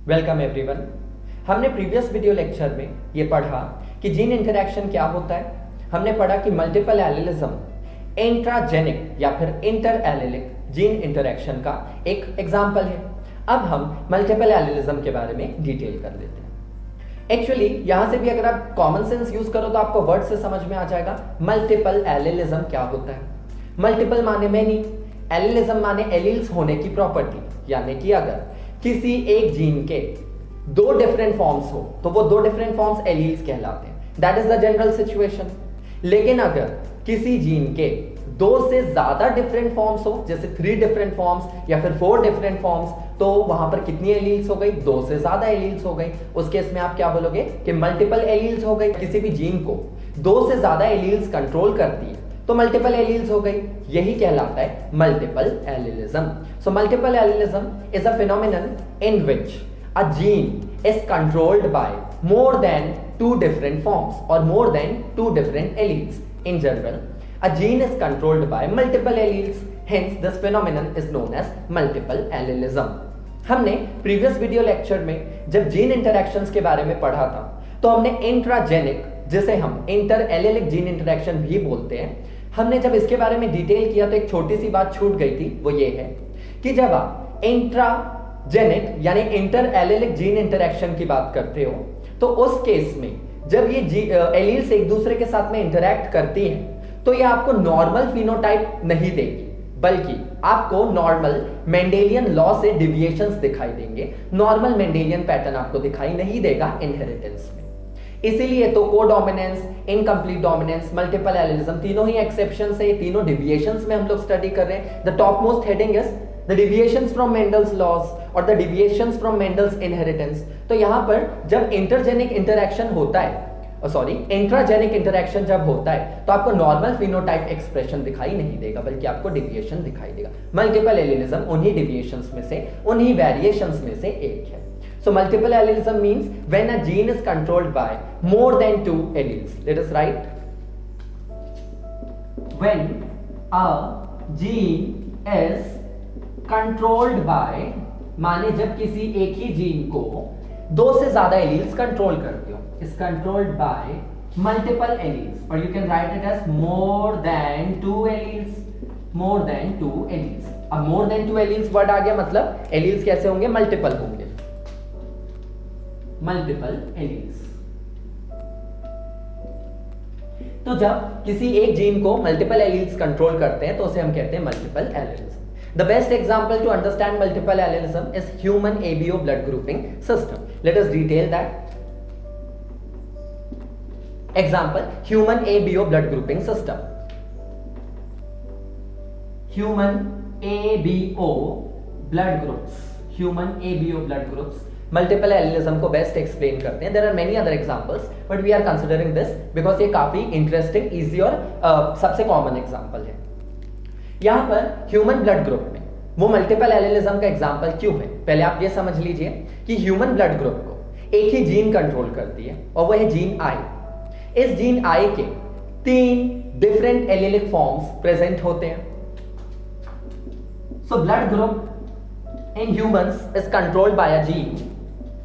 Welcome everyone. हमने previous video lecture में ये पढ़ा कि जीन इंटरैक्शन क्या होता है। हमने पढ़ा कि मल्टीपल एलिलिज्म इंट्राजेनिक या फिर इंटर एलिलिक जीन इंटरैक्शन का एक एग्जाम्पल है। अब हम मल्टीपल एलिलिज्म के बारे में डिटेल कर लेते हैं। एक्चुअली यहां से भी अगर आप कॉमन सेंस यूज करो तो आपको वर्ड से समझ में आ जाएगा मल्टीपल एलिलिज्म क्या होता है। मल्टीपल माने मेनी, एलिलिज्म माने एलील्स होने की प्रॉपर्टी, यानी कि अगर किसी एक जीन के दो डिफरेंट फॉर्म्स हो तो वो दो डिफरेंट फॉर्म्स एलील्स कहलाते हैं। That is the general situation. लेकिन अगर किसी जीन के दो से ज्यादा डिफरेंट फॉर्म्स हो, जैसे 3 डिफरेंट फॉर्म्स या फिर 4 डिफरेंट फॉर्म्स, तो वहां पर कितनी एलील्स हो गई? 2 से ज्यादा एलील्स हो गई। उस केस में आप क्या बोलोगे कि मल्टीपल एलील्स हो गई। किसी भी जीन को 2 से ज्यादा एलील्स कंट्रोल करती है तो मल्टीपल एलील्स हो गई। यही कहलाता है multiple allelism. So multiple allelism is a phenomenon in which a gene is controlled by more than 2 different forms or more than 2 different alleles. In general, a gene is controlled by multiple alleles. Hence, this phenomenon is known as multiple allelism. हमने previous video lecture में जब gene interactions के बारे में पढ़ा था तो हमने इंट्राजेनिक, जिसे हम इंटर एलिलिक जीन इंटरैक्शन भी बोलते हैं, हमने जब इसके बारे में डिटेल किया तो एक छोटी सी बात छूट गई थी। वो ये है कि जब आप इंट्राजेनिक यानी इंटर एलिलिक जीन इंटरैक्शन की बात करते हो तो उस केस में जब ये एलील्स एक दूसरे के साथ में इंटरैक्ट करती हैं तो ये आपको नॉर्मल फिनोटाइप नहीं देगी, बल्कि आपको नॉर्मल मेंडेलियन लॉ से डिविएशंस दिखाई देंगे। नॉर्मल मेंडेलियन पैटर्न आपको दिखाई नहीं देगा इनहेरिटेंस में। इसीलिए तो codominance, incomplete dominance, multiple allelism तीनों ही एक्सेप्शंस है। तीनों डिविएशंस में हम लोग स्टडी कर रहे हैं। The top most heading is the deviations from Mendel's laws और the deviations from Mendel's inheritance. तो यहां पर जब इंटरजेनिक इंटरैक्शन होता है, इंट्राजेनिक इंटरैक्शन जब होता है तो आपको नॉर्मल फिनोटाइप एक्सप्रेशन दिखाई नहीं देगा, बल्कि आपको डिविएशन दिखाई देगा। मल्टीपल एलिलिज्म उन्हीं डिविएशंस में से, उन्हीं वेरिएशंस में से एक है। So multiple allelism means when a gene is controlled by more than 2 alleles. Let us write. When a gene is controlled by, माने जब किसी एक ही जीन को 2 से ज्यादा एलील्स कंट्रोल करते हो, is controlled by multiple alleles, or you can write it as more than 2 alleles. More than 2 alleles. अब more than 2 alleles वर्ड आ गया, मतलब एलील्स कैसे होंगे? मल्टीपल होंगे। Multiple alleles. तो जब किसी एक जीन को मल्टीपल एलील्स कंट्रोल करते हैं तो उसे हम कहते हैं multiple allelism. The best example to understand multiple allelism is human ABO blood grouping system. Let us detail that. Example, human ABO blood grouping system. Human ABO blood groups, human ABO blood groups multiple allelism को best explain करते हैं। There are many other examples but we are considering this because ये काफी interesting, easy और सबसे common example है। यहां पर ह्यूमन ब्लड ग्रुप में वो मल्टीपल एलिलिज्म का एग्जांपल क्यों है, पहले आप ये समझ लीजिए कि ह्यूमन ब्लड ग्रुप को एक ही जीन कंट्रोल करती है और वो है जीन आई। इस जीन आई के 3 डिफरेंट एलिलिक फॉर्म्स प्रेजेंट होते हैं। So blood group in humans is controlled by a gene.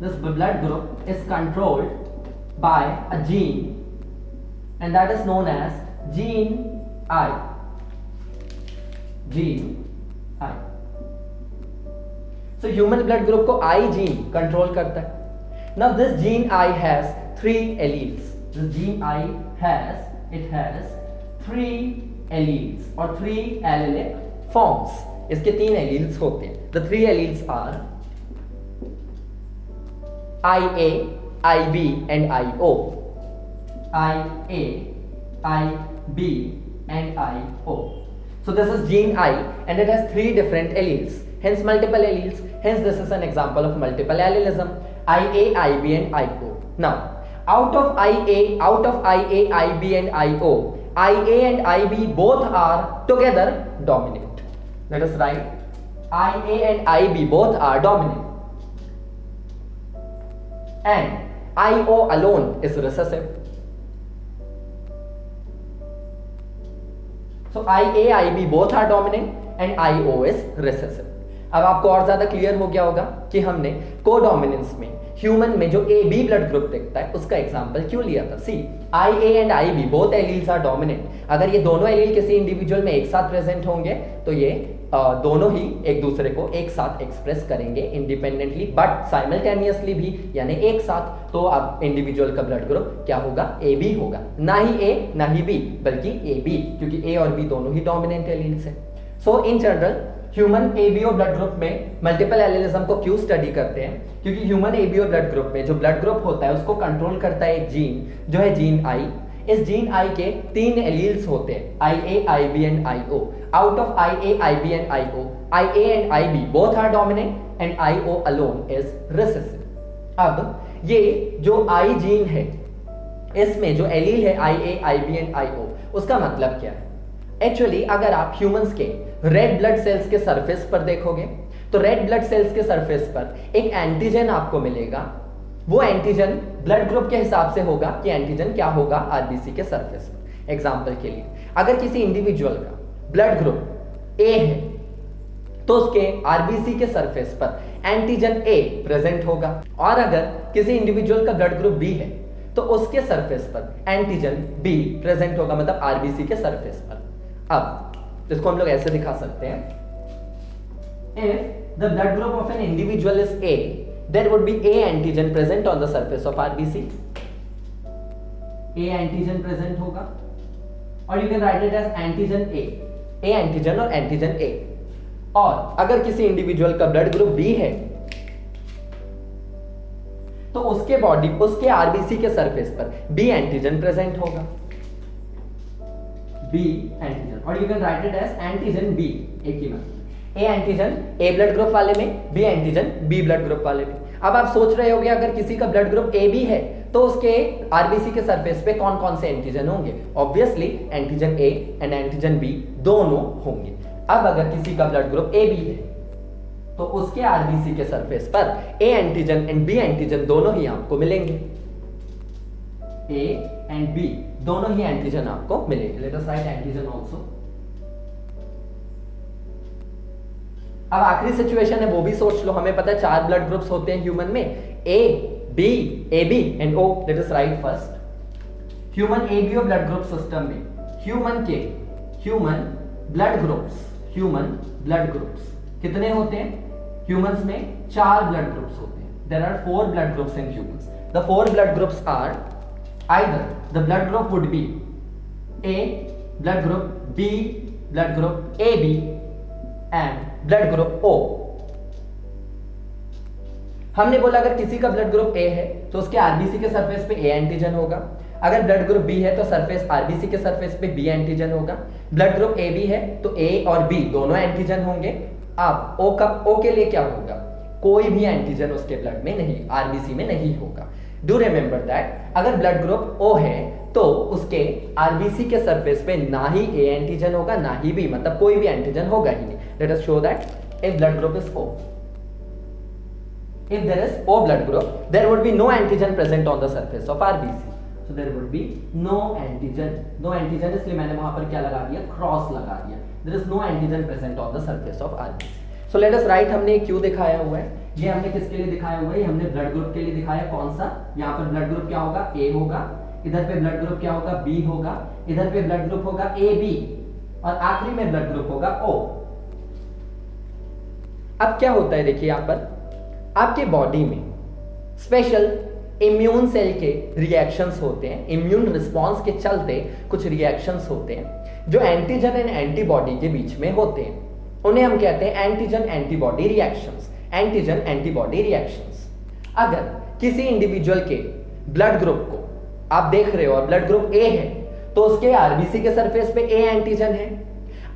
This blood group is controlled by a gene and that is known as gene I. Gene I. So human blood group को I gene control करता है। Now this gene I has 3 alleles. This gene I has 3 alleles or 3 allelic forms. इसके 3 alleles होते हैं। The 3 alleles are IA, IB and IO. IA, IB and IO. So this is gene I and it has 3 different alleles. Hence multiple alleles. Hence this is an example of multiple allelism. IA, IB and IO. Now, out of IA, IB and IO, IA and IB both are together dominant. Let us write IA and IB both are dominant and IO alone is recessive. So IA, IB both are dominant and IO is recessive. अब आपको और ज्यादा clear हो गया होगा कि हमने codominance में ह्यूमन में जो ए बी ब्लड ग्रुप दिखता है उसका एग्जांपल क्यों लिया था। See I A and I B both alleles are dominant. अगर ये दोनों एलील किसी इंडिविजुअल में एक साथ प्रेजेंट होंगे तो ये दोनों ही एक दूसरे को एक साथ एक्सप्रेस करेंगे इंडिपेंडेंटली बट साइमल्टेनियसली भी, यानी एक साथ। तो अब इंडिविजुअल का ब्लड ग्रुप क्या होगा, ए बी होगा, ना ही ए ना ही बी बल्कि ए बी, क्योंकि ए और बी दोनों ही डोमिनेंट एलील्स हैं। So in general human ABO blood group में मल्टीपल एलिलिज्म को क्यों स्टडी करते हैं, क्योंकि ह्यूमन एबीओ ब्लड ग्रुप में जो ब्लड ग्रुप होता है उसको कंट्रोल करता है एक जीन जो है जीन आई। इस जीन आई के 3 एलील्स होते हैं, I A I B and I O. Out of I A I B and I O, I A and I B both are dominant and I O alone is recessive. अब ये जो आई gene है इसमें जो allele है आई A I B and I ओ, उसका मतलब क्या है। एक्चुअली अगर आप ह्यूमंस के रेड ब्लड सेल्स के सरफेस पर देखोगे तो रेड ब्लड सेल्स के सरफेस पर एक एंटीजन आपको मिलेगा। वो एंटीजन ब्लड ग्रुप के हिसाब से होगा कि एंटीजन क्या होगा आरबीसी के सरफेस पर। एग्जांपल के लिए अगर किसी इंडिविजुअल का ब्लड ग्रुप ए है तो उसके आरबीसी के सरफेस पर एंटीजन ए प्रेजेंट होगा, और अगर किसी इंडिविजुअल का ब्लड ग्रुप बी है तो उसके सरफेस पर एंटीजन बी प्रेजेंट होगा, मतलब आरबीसी के सरफेस पर। अब इसको हम लोग ऐसे दिखा सकते हैं, if the blood group of an individual is a, there would be A antigen present on the surface of RBC. A antigen present होगा, और you can write it as antigen A. A antigen और antigen A. और अगर किसी individual का blood group B है तो उसके बॉडी उसके आरबीसी के सरफेस पर B एंटीजन प्रेजेंट होगा, B एंटीजन, और you can write it as antigen B। एक ही मतलब A antigen A blood group वाले में, B antigen B blood group वाले में। अब आप सोच रहे होंगे अगर किसी का ब्लड ग्रुप ए बी है तो उसके आरबीसी के सरफेस पे कौन कौन से एंटीजन होंगे। Obviously antigen A and antigen B दोनों होंगे। अब अगर किसी का ब्लड ग्रुप ए बी है तो उसके आरबीसी के सरफेस पर A antigen and B antigen दोनों ही आपको मिलेंगे। ए एंड बी दोनों ही एंटीजन आपको मिलेंगे। Late us right antigen also. अब आखिरी सिचुएशन है वो भी सोच लो, हमें पता है 4 ब्लड ग्रुप्स होते हैं ह्यूमन में, A B A B and O. Let us write first human ABO blood group system में ह्यूमन ब्लड ग्रुप्स कितने होते हैं। ह्यूमंस में 4 ब्लड ग्रुप्स होते हैं। There are 4 blood groups in humans. The 4 blood groups are either the blood group would be A blood group, B blood group, A B and blood group O. हमने बोला अगर किसी का blood group ए है तो उसके आरबीसी के surface पे ए एंटीजन होगा। अगर ब्लड ग्रुप बी है तो सरफेस आरबीसी के सरफेस पे बी एंटीजन होगा। ब्लड ग्रुप ए बी है तो ए और बी दोनों एंटीजन होंगे। अब ओ के लिए क्या होगा, कोई भी एंटीजन उसके ब्लड में नहीं, आरबीसी में नहीं होगा। डू रिमेंबर दैट अगर ब्लड ग्रुप ओ है तो उसके आरबीसी के सरफेस पे ना ही ए एंटीजन होगा ना ही बी, मतलब कोई भी एंटीजन होगा ही नहीं। Late us show that if blood group is O, if there is O blood group, there would be no antigen present on the surface of RBC. So there would be no antigen इसलिए मैंने वहां पर क्या लगा दिया, cross लगा दिया। There is no antigen present on the surface of RBC. So let us write, हमने क्यों दिखाया हुआ है, ये हमने किसके लिए दिखाया हुआ है, हमने ब्लड ग्रुप के लिए दिखाया। कौन सा, यहाँ पर ब्लड ग्रुप क्या होगा, A होगा, इधर पे ब्लड ग्रुप क्या होगा, B होगा, इधर पे ब्लड ग्रुप होगा AB, और आखिरी में ब्लड ग्रुप होगा O। अब क्या होता है देखिए, यहाँ पर आपके बॉडी में स्पेशल इम्यून सेल के रिएक्शंस होते हैं। इम्यून रिस्पांस के चलते कुछ रिएक्शंस होते हैं जो एंटीजन एंड एंटीबॉडी के बीच में होते हैं, उन्हें हम कहते हैं antigen antibody reactions. Antigen antibody reactions. अगर किसी इंडिविजुअल के ब्लड ग्रुप को आप देख रहे हो और ब्लड ग्रुप ए है तो उसके आरबीसी के सरफेस पे ए एंटीजन है।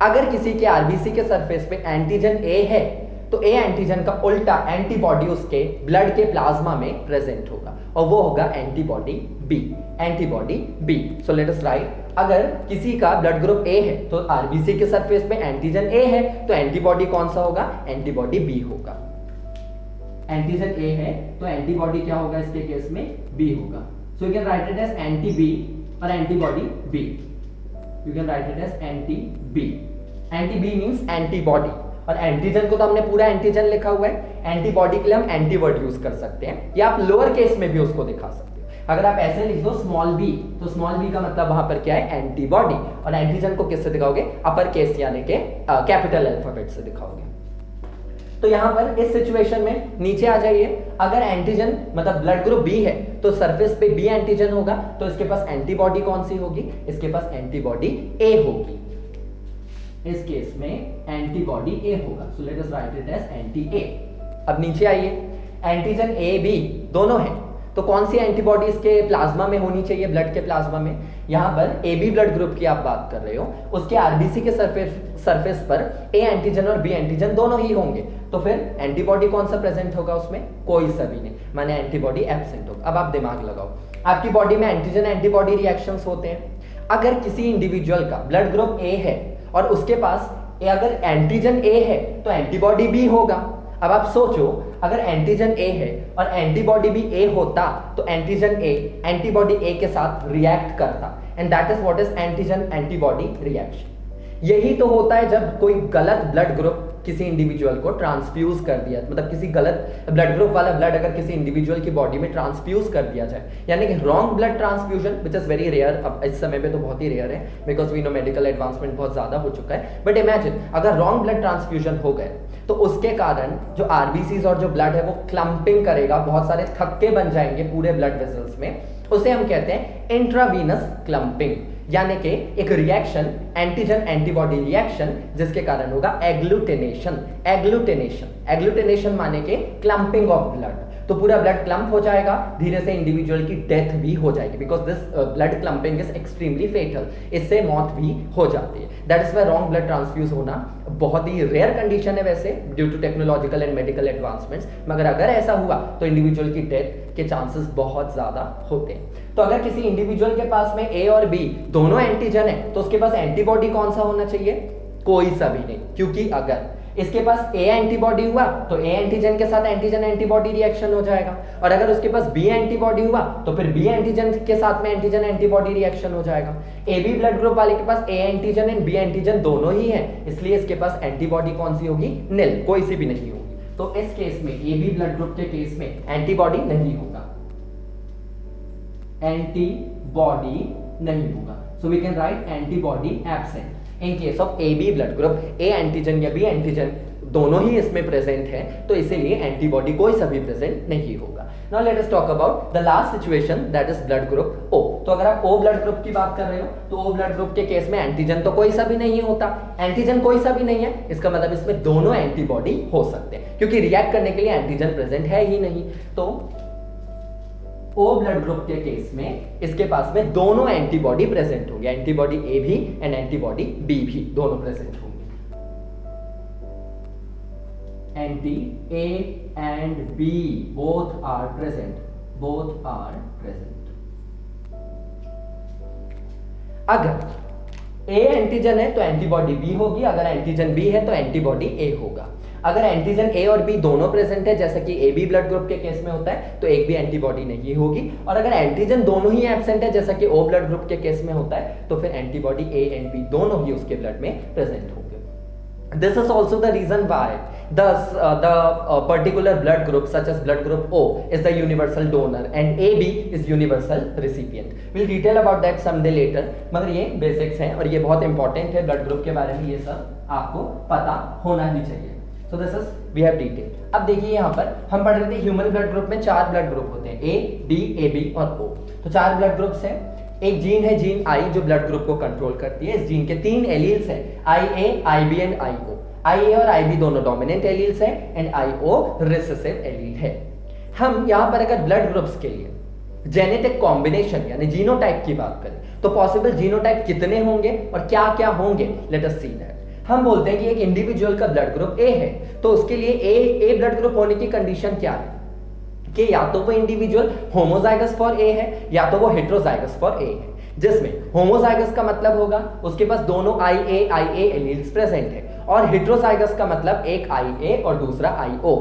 अगर किसी के आरबीसी के सरफेस पे एंटीजन ए है तो ए एंटीजन का उल्टा एंटीबॉडी उसके ब्लड के प्लाज्मा में प्रेजेंट होगा और वो होगा antibody B. Antibody B. So let us write, अगर किसी का ब्लड ग्रुप ए है तो आरबीसी के सरफेस पे एंटीजन ए है तो एंटीबॉडी कौन सा होगा, एंटीबॉडी बी होगा। एंटीजन ए है तो एंटीबॉडी क्या होगा इसके केस में, बी होगा। So you can write it as anti B और antibody B. You can write it as anti B. Anti B means antibody और एंटीजन को तो हमने पूरा एंटीजन लिखा हुआ है, एंटीबॉडी के लिए हम एंटीवर्ड यूज कर सकते हैं, या आप लोअर केस में भी उसको दिखा सकते हो। अगर आप ऐसे लिख दो स्मॉल बी, तो स्मॉल बी का मतलब वहां पर क्या है, एंटीबॉडी, और एंटीजन को किससे दिखाओगे, अपर केस यानी कि कैपिटल अल्फाबेट से दिखाओगे। तो यहां पर इस सिचुएशन में नीचे आ जाइए, अगर एंटीजन मतलब ब्लड ग्रुप बी है तो सरफेस पे बी एंटीजन होगा, तो इसके पास एंटीबॉडी कौन सी होगी, इसके पास एंटीबॉडी ए होगी। इस केस में एंटीबॉडी ए होगा, so let us write it as anti A. अब नीचे आइए, एंटीजन ए बी दोनों हैं, तो कौन सी एंटीबॉडी इसके प्लाज्मा में होनी चाहिए, ब्लड के प्लाज्मा में। यहां पर ए बी ब्लड ग्रुप की आप बात कर रहे हो, उसके आरबीसी के सरफेस पर ए एंटीजन और बी एंटीजन दोनों ही होंगे, तो फिर एंटीबॉडी कौन सा प्रेजेंट होगा उसमें, कोई सा भी नहीं, माने एंटीबॉडी एब्सेंट होगा। अब आप दिमाग लगाओ, आपकी बॉडी में एंटीजन एंटीबॉडी रिएक्शंस होते हैं। अगर किसी इंडिविजुअल का ब्लड ग्रुप ए है और उसके पास अगर एंटीजन ए है तो एंटीबॉडी बी होगा। अब आप सोचो, अगर एंटीजन ए है और एंटीबॉडी भी ए होता तो एंटीजन ए एंटीबॉडी ए के साथ रिएक्ट करता, and that is what is antigen antibody reaction. यही तो होता है जब कोई गलत ब्लड ग्रुप किसी इंडिविजुअल को ट्रांसफ्यूज कर दिया, मतलब किसी गलत ब्लड ग्रुप वाला ब्लड अगर किसी इंडिविजुअल की बॉडी में ट्रांसफ्यूज कर दिया जाए, यानी कि wrong blood transfusion, which is very rare, अब इस समय पे तो बहुत ही रेयर है because we know medical advancement बहुत ज्यादा हो चुका है, बट इमेजिन अगर रॉन्ग ब्लड ट्रांसफ्यूजन हो गए तो उसके कारण जो आरबीसीज और जो ब्लड है वो क्लम्पिंग करेगा, बहुत सारे थक्के बन जाएंगे पूरे ब्लड वेसल्स में, उसे हम कहते हैं इंट्रावीनस क्लम्पिंग, यानी कि एक रिएक्शन एंटीजन एंटीबॉडी रिएक्शन जिसके कारण होगा एग्लूटिनेशन। एग्लूटिनेशन माने के क्लम्पिंग ऑफ ब्लड, तो पूरा ब्लड क्लम्प हो जाएगा, धीरे से इंडिविजुअल की डेथ भी हो जाएगी, because this blood clumping is extremely fatal, इससे मौत भी हो जाती है। That is why wrong blood transfuse होना बहुत ही रेयर कंडीशन है वैसे due to technological and medical advancements, मगर अगर ऐसा हुआ तो इंडिविजुअल की डेथ के चांसेस बहुत ज्यादा होते हैं। तो अगर किसी इंडिविजुअल के पास में ए और बी दोनों एंटीजन है तो उसके पास एंटीबॉडी कौन सा होना चाहिए, कोई सा भी नहीं, क्योंकि अगर इसके पास ए एंटीबॉडी हुआ तो ए एंटीजन के साथ एंटीजन एंटीबॉडी रिएक्शन हो जाएगा, और अगर उसके पास बी एंटीबॉडी हुआ तो फिर बी एंटीजन के साथ में एंटीजन एंटीबॉडी रिएक्शन हो जाएगा। ए बी ब्लड ग्रुप वाले के पास A antigen and B antigen दोनों ही है, इसलिए इसके पास एंटीबॉडी कौन सी होगी, निल, कोई सी भी नहीं होगी। तो इस केस में ए बी ब्लड ग्रुप के केस में एंटीबॉडी नहीं होगा, एंटीबॉडी नहीं होगा, so we can write antibody absent in case of A B blood group. A antigen या बी एंटीजन दोनों ही इसमें प्रेजेंट है, तो इसीलिए एंटीबॉडी कोई सा भी प्रेजेंट नहीं होगा। Now let us talk about the last situation, that is blood group O. तो अगर आप ओ ब्लड ग्रुप की बात कर रहे हो तो ओ ब्लड ग्रुप के केस में एंटीजन तो कोई सा भी नहीं होता, एंटीजन कोई सा भी नहीं है, इसका मतलब इसमें दोनों एंटीबॉडी हो सकते हैं, क्योंकि रिएक्ट करने के लिए एंटीजन प्रेजेंट है ही नहीं। तो ओ ब्लड ग्रुप के केस में इसके पास में दोनों एंटीबॉडी प्रेजेंट होंगे, एंटीबॉडी ए भी एंड एंटीबॉडी बी भी दोनों प्रेजेंट होंगे। Anti A and B both are present, both are present. अगर ए एंटीजन है तो एंटीबॉडी बी होगी, अगर एंटीजन बी है तो एंटीबॉडी ए होगा। अगर एंटीजन ए और बी दोनों प्रेजेंट है, जैसा कि ए बी ब्लड ग्रुप के केस में होता है, तो एक भी एंटीबॉडी नहीं होगी, और अगर एंटीजन दोनों ही एब्सेंट है, जैसा कि ओ ब्लड ग्रुप के केस में होता है, तो फिर एंटीबॉडी ए एंड बी दोनों ही उसके ब्लड में प्रेजेंट होंगे। This is also the reason why the particular blood group such as blood group O is the universal donor and AB is universal recipient. We'll detail about that someday later. मगर ये basics हैं और ये बहुत important है blood group के बारे में, ये सब आपको पता होना ही चाहिए। So this is we have detail. अब देखिए यहाँ पर हम पढ़ रहे थे ह्यूमन ब्लड ग्रुप में 4 ब्लड ग्रुप होते हैं, A, D, AB और O। तो 4 ब्लड ग्रुप्स हैं। एक जीन है जीन आई जो ब्लड ग्रुप को कंट्रोल करती है। इस जीन के 3 एलील्स हैं, IA, IB and IO। IA और IB दोनों डोमिनेंट एलील्स हैं एंड IO रिसेसिव एलील है। हम यहाँ पर अगर ब्लड ग्रुप्स के लिए जेनेटिक कॉम्बिनेशन यानी जीनोटाइप की बात करें तो पॉसिबल जीनोटाइप कितने होंगे और क्या क्या होंगे, लेट अस सी दैट। हम बोलते हैं कि एक इंडिविजुअल का ब्लड ग्रुप ए है, तो उसके लिए ए ब्लड ग्रुप होने की कंडीशन क्या है कि या तो वो इंडिविजुअल होमोजाइगस फॉर ए है या तो वो हेटेरोजाइगस फॉर ए है, जिसमें होमोजाइगस का मतलब होगा उसके पास दोनों IA एलील्स प्रेजेंट है, और हेटेरोजाइगस का मतलब एक IA और दूसरा IO।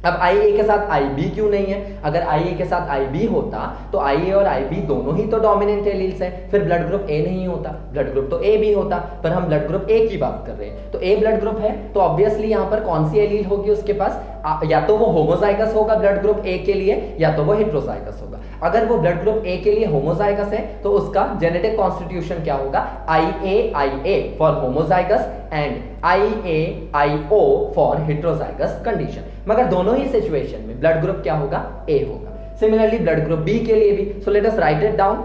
अब IA के साथ IB क्यों नहीं है? अगर IA के साथ IB होता तो IA और IB दोनों ही तो डोमिनेंट एलील्स हैं, फिर ब्लड ग्रुप A नहीं होता, ब्लड ग्रुप तो AB होता, पर हम ब्लड ग्रुप A की बात कर रहे हैं। तो A ब्लड ग्रुप है तो ऑब्वियसली यहाँ पर कौन सी एलील होगी उसके पास? या तो वो होमोजाइगस होगा ब्लड ग्रुप A के लिए, या तो वो हेट्रोजाइगस होगा। अगर वो ब्लड ग्रुप A के लिए होमोजाइगस है तो उसका जेनेटिक कॉन्स्टिट्यूशन क्या होगा? IA for homozygous and IAIO for heterozygous condition. मगर दोनों ही सिचुएशन में ब्लड ग्रुप क्या होगा? A होगा। सिमिलरली ब्लड ग्रुप B के लिए भी। So let us write it down.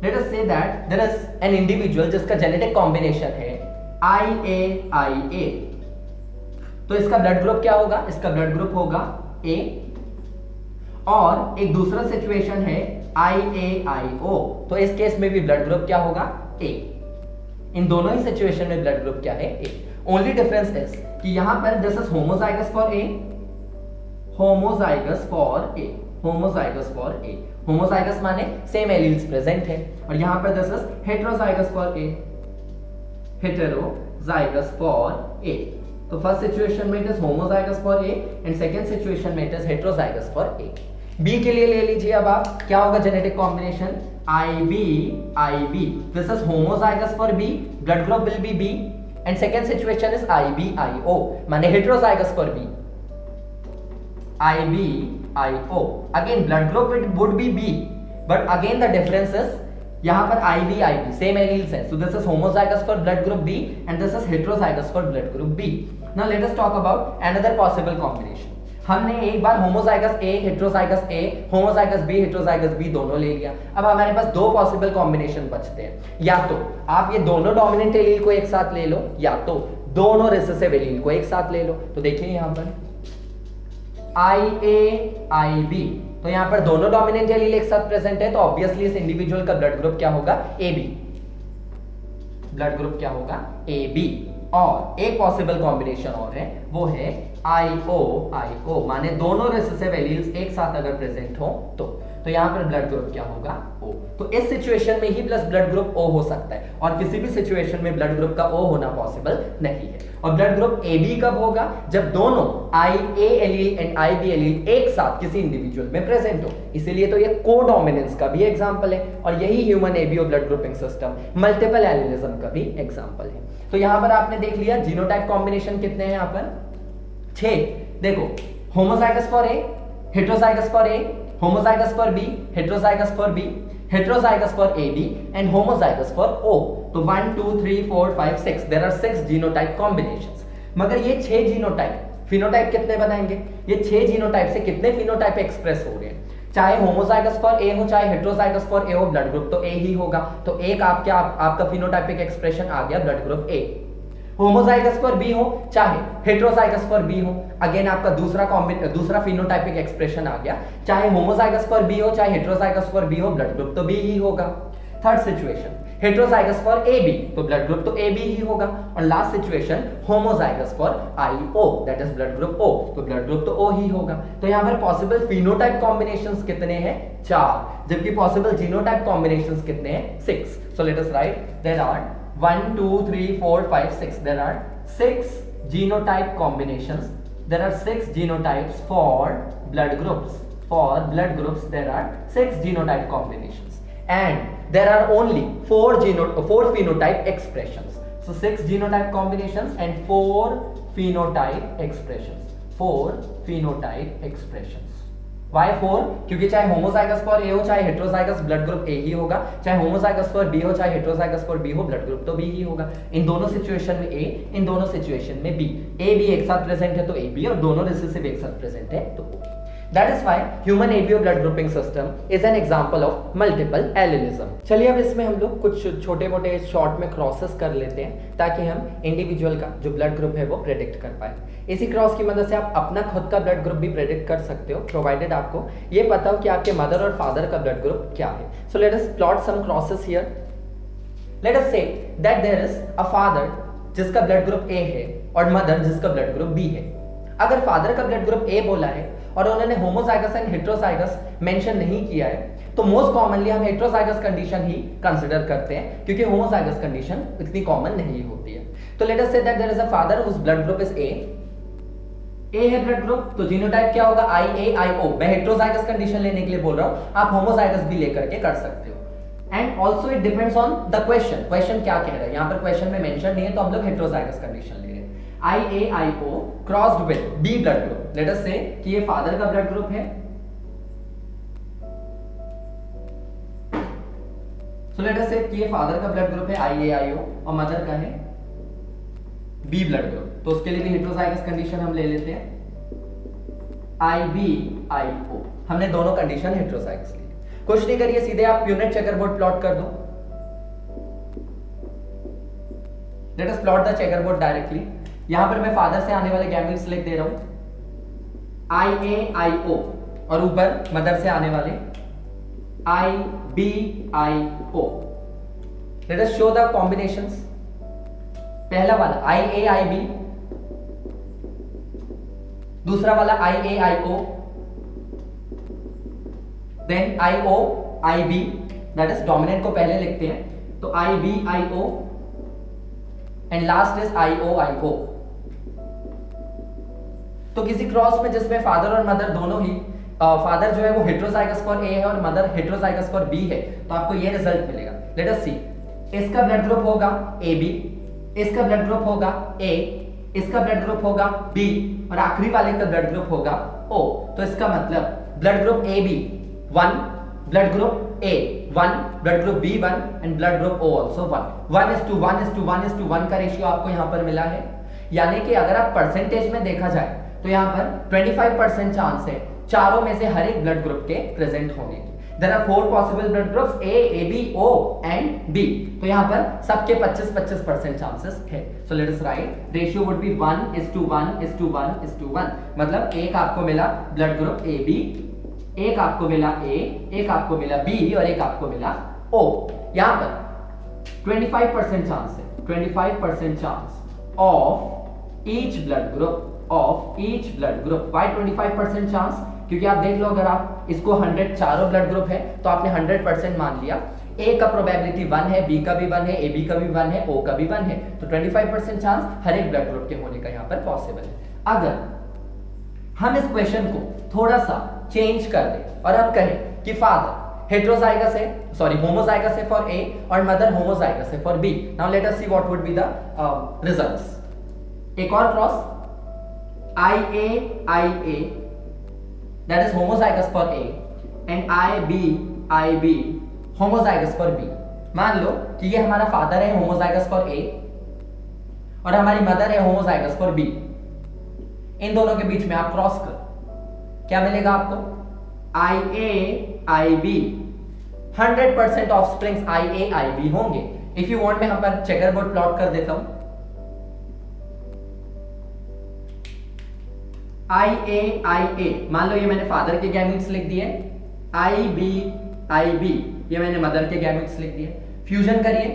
Let us say that there is an individual जिसका जेनेटिक कॉम्बिनेशन है IAIA। तो इसका ब्लड ग्रुप क्या होगा? इसका ब्लड ग्रुप होगा A। और एक दूसरा सिचुएशन है IAIO, तो इस केस में भी ब्लड ग्रुप क्या होगा? A। इन दोनों ही सिचुएशन में ब्लड ग्रुप क्या है? A। ओनली डिफरेंस इज कि यहां पर this is homozygous for A, homozygous for A, homozygous for A। Homozygous माने सेम एलील्स प्रेजेंट है, और यहां पर this is heterozygous for A, heterozygous for A। तो फर्स्ट सिचुएशन में it is homozygous for A and second situation में it is heterozygous for A। B के लिए ले लीजिए अब आप, क्या होगा genetic combination? IB। This is homozygous for B, blood group will be B, and second situation is IBIO माने heterozygous for B, IBIO। Again blood group it would be B, but again the difference is यहां पर IB same alleles हैं, so this is homozygous for blood group B and this is heterozygous for blood group B। Now let us talk about another possible combination. हमने एक बार homozygous A, heterozygous A, homozygous B, heterozygous B दोनों ले लिया। अब हमारे पास दो possible combination बचते हैं, या तो आप ये दोनों डोमिनेंट एलील को एक साथ ले लो, या तो दोनों रिसेसिव एलील को एक साथ ले लो। तो देखिए यहां पर IAIB, तो यहां पर दोनों डोमिनेंट एलील एक साथ प्रेजेंट है, तो ऑब्वियसली इस इंडिविजुअल का ब्लड ग्रुप क्या होगा? AB। ब्लड ग्रुप क्या होगा? AB। और एक पॉसिबल कॉम्बिनेशन और है, वो है IOIO माने दोनों रिसेसिव एलील्स एक साथ अगर प्रेजेंट हो तो यहां पर ब्लड ग्रुप क्या होगा? O। तो इस सिचुएशन में ही प्लस ब्लड ग्रुप O हो सकता है, और किसी भी सिचुएशन में ब्लड ग्रुप का O होना पॉसिबल नहीं है। और ब्लड ग्रुप AB कब होगा? जब दोनों IA allele and IB allele एक साथ किसी इंडिविजुअल में प्रेजेंट हो। इसीलिए तो ये कोडोमिनेंस का भी एग्जांपल है, और यही human ABO blood grouping system multiple allelism का भी एग्जांपल है। तो यहां पर आपने देख लिया जीनोटाइप कॉम्बिनेशन कितने हैं? यहां पर 6। देखो, homozygous for A, heterozygous for A, homozygous for B, heterozygous for B, heterozygous for AB and homozygous for O। तो 1 2 3 4 5 6 there are 6 genotype combinations। मगर ये 6 जीनोटाइप फिनोटाइप कितने बनाएंगे? ये 6 जीनोटाइप से कितने फिनोटाइप एक्सप्रेस हो रहे हैं? चाहे होमोजाइगस फॉर A हो चाहे हेटेरोजाइगस फॉर A हो, ब्लड ग्रुप तो A ही होगा। तो एक आपका फिनोटाइपिक एक्सप्रेशन आ गया blood group A। Homozygous for B हो चाहे हेटेरोजाइगस फॉर B हो, अगेन आपका दूसरा फिनोटाइपिक एक्सप्रेशन आ गया। चाहे होमोजाइगस फॉर B हो चाहे हेटेरोजाइगस फॉर B हो, ब्लड ग्रुप तो B ही होगा। Third situation heterozygous for AB, तो ब्लड ग्रुप तो AB ही होगा। और last situation homozygous for IO, that is blood group O, तो ब्लड ग्रुप तो O ही होगा। तो यहां पर पॉसिबल फिनोटाइप कॉम्बिनेशंस कितने हैं? 4, जबकि पॉसिबल जीनोटाइप कॉम्बिनेशंस कितने हैं? 6। So let us write there are 1 2 3 4 5 6, there are 6 genotype combinations, there are 6 genotypes for blood groups, there are 6 genotype combinations and there are only 4 phenotype expressions। So 6 genotype combinations and 4 phenotype expressions। Why 4? क्योंकि चाहे homozygous for A हो चाहे heterozygous, blood group A ही होगा। चाहे homozygous for B हो चाहे heterozygous for B हो, blood group तो B ही होगा। इन दोनों सिचुएशन में A, इन दोनों सिचुएशन में B। A B एक साथ प्रेजेंट है तो AB, और दोनों रिसेसिव एक साथ प्रेजेंट है तो O। That is why human ABO blood grouping system is an example of multiple allelism। चलिए अब इसमें हम लोग कुछ छोटे मोटे शॉर्ट में क्रॉसेस कर लेते हैं ताकि हम इंडिविजुअल का जो ब्लड ग्रुप है वो प्रेडिक्ट कर पाए। इसी क्रॉस की मदद से आप अपना खुद का ब्लड ग्रुप भी प्रेडिक्ट कर सकते हो, प्रोवाइडेड आपको ये पता हो कि आपके मदर और फादर का ब्लड ग्रुप क्या है। So let us plot some crosses here. Let us say that there is a father जिसका ब्लड ग्रुप A है और मदर जिसका ब्लड ग्रुप B है। अगर फादर का ब्लड ग्रुप A बोला है और उन्होंने होमोजाइगस एंड हेटेरोजाइगस मेंशन नहीं किया है, तो मोस्ट कॉमनली हम हेटेरोजाइगस कंडीशन ही कंसीडर करते हैं, क्योंकि होमोजाइगस कंडीशन इतनी कॉमन नहीं होती है। तो let us say that there is a father whose blood group is A A है ब्लड ग्रुप, तो जीनोटाइप क्या होगा IAIO। मैं हेट्रोजाइगस कंडीशन लेने के लिए बोल रहा हूं, आप होमोजाइगस भी लेकर के कर सकते हो। And also it depends on the question, question क्या कह रहा है। यहाँ पर क्वेश्चन में मेंशन नहीं है तो हम लोग हेट्रोजाइगस कंडीशन ले रहे हैं। IAIO crossed with B blood group, let us say कि ये फादर का ब्लड ग्रुप है, so let us say कि ये फादर का ब्लड ग्रुप है IAIO और मदर का है बी ब्लड ग्रुप, तो उसके लिए भी हेट्रोजाइगस कंडीशन हम ले लेते हैं IBIO। हमने दोनों कंडीशन हेट्रोजाइगस ली। कुछ नहीं करिए, सीधे आप प्यूनेट चेकरबोर्ड प्लॉट कर दो। Late us plot the chequerboard directly. यहां पर मैं फादर से आने वाले गैमेट्स लिख दे रहा हूं IAIO और ऊपर मदर से आने वाले IBIO। Let us show the combinations. पहला वाला IAIB, दूसरा वाला IAIO, then IOIB, that is dominant को पहले लिखते हैं तो IBIO and last is IOIO। तो किसी क्रॉस में जिसमें फादर और मदर दोनों ही फादर जो है वो हेट्रोजाइगस फॉर ए है और मदर हेट्रोजाइगस फॉर बी है, तो आपको ये रिजल्ट मिलेगा। लेट अस सी, इसका ब्लड ग्रुप होगा AB, इसका ब्लड ग्रुप होगा A, इसका ब्लड ग्रुप होगा B और आखिरी वाले का ब्लड ग्रुप होगा O। तो इसका मतलब blood group AB 1, blood group A 1, blood group B 1 and blood group O also 1। 1:1:1:1 का रेशियो आपको यहां पर मिला है। यानी कि अगर आप परसेंटेज में देखा जाए तो यहां पर 25% चांस है चारों में से हर एक ब्लड ग्रुप के प्रेजेंट होने की। There are 4 possible blood groups A, AB, O and B। तो यहाँ पर सबके 25% चांसेस है। So let us write ratio would be 1:1:1:1। मतलब एक आपको मिला ब्लड ग्रुप AB, एक आपको मिला A, एक आपको मिला B और एक आपको मिला O। यहाँ पर 25% चांस है, 25% chance of each blood group, Why 25% chance? क्योंकि आप देख लो, अगर आप इसको 100 चारों ब्लड ग्रुप है तो आपने 100% मान लिया। A का प्रोबेबिलिटी 1 है, B का भी 1 है, AB का भी 1 है, O का भी 1 है, तो 25% चांस हर एक ब्लड ग्रुप के होने का यहाँ पर पॉसिबल है। अगर हम इस क्वेश्चन को थोड़ा सा चेंज कर दें और हम कहें कि फादर हेट्रोजाइगस है, सॉरी होमोजाइगस है फॉर A और मदर होमोजाइगस है for B। Now let us see what would be the results. एक और cross IAIA, that is homozygous for A and IBIB homozygous for B। मान लो कि ये हमारा फादर है होमोजाइगस फॉर A और हमारी मदर है होमोजाइगस फॉर B। इन दोनों के बीच में आप क्रॉस कर, क्या मिलेगा आपको IAIB। 100% ऑफस्प्रिंग्स IAIB होंगे। इफ यू वांट मैं यहाँ पर चेकरबोर्ड प्लॉट कर देता हूं। IAIA, मान लो ये मैंने फादर के गैमेट्स लिख दिए, IBIB ये मैंने मदर के गैमेट्स लिख दिए। फ्यूजन करिए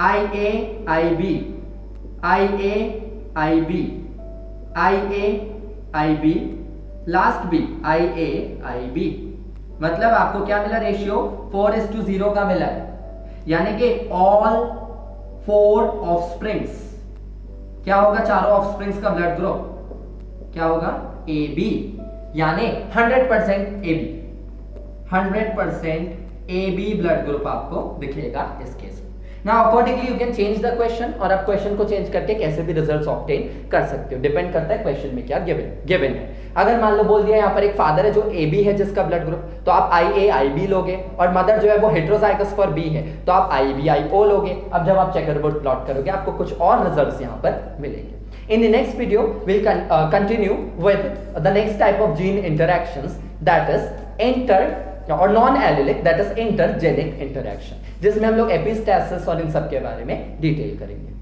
IAIB, IAIB, IAIB, लास्ट भी IAIB। मतलब आपको क्या मिला रेशियो 4:0 का मिला है। यानी कि ऑल 4 ऑफस्प्रिंग्स, क्या होगा चारों ऑफस्प्रिंग्स का ब्लड ग्रुप क्या होगा AB, यानी 100% AB, 100% AB ब्लड ग्रुप आपको दिखेगा इस केस में। Now accordingly you can change the question और आप क्वेश्चन को चेंज करके कैसे भी रिजल्ट्स ऑब्टेन कर सकते हो, डिपेंड करता है क्वेश्चन में क्या गिवन है। अगर मान लो बोल दिया यहाँ पर एक फादर है जो AB है जिसका ब्लड ग्रुप, तो आप IAIB लोगे और मदर जो है वो हेट्रोजाइगस फॉर B है तो आप IBIO लोगे। अब जब आप चेकरबोर्ड प्लॉट करोगे आपको कुछ और रिजल्ट्स यहाँ पर मिलेंगे। In the next video, we'll continue with the next type of gene interactions, that is or non-allelic, that is intergenic interaction, जिसमें हम लोग एपिस्टैसिस और इन सब के बारे में डिटेल करेंगे।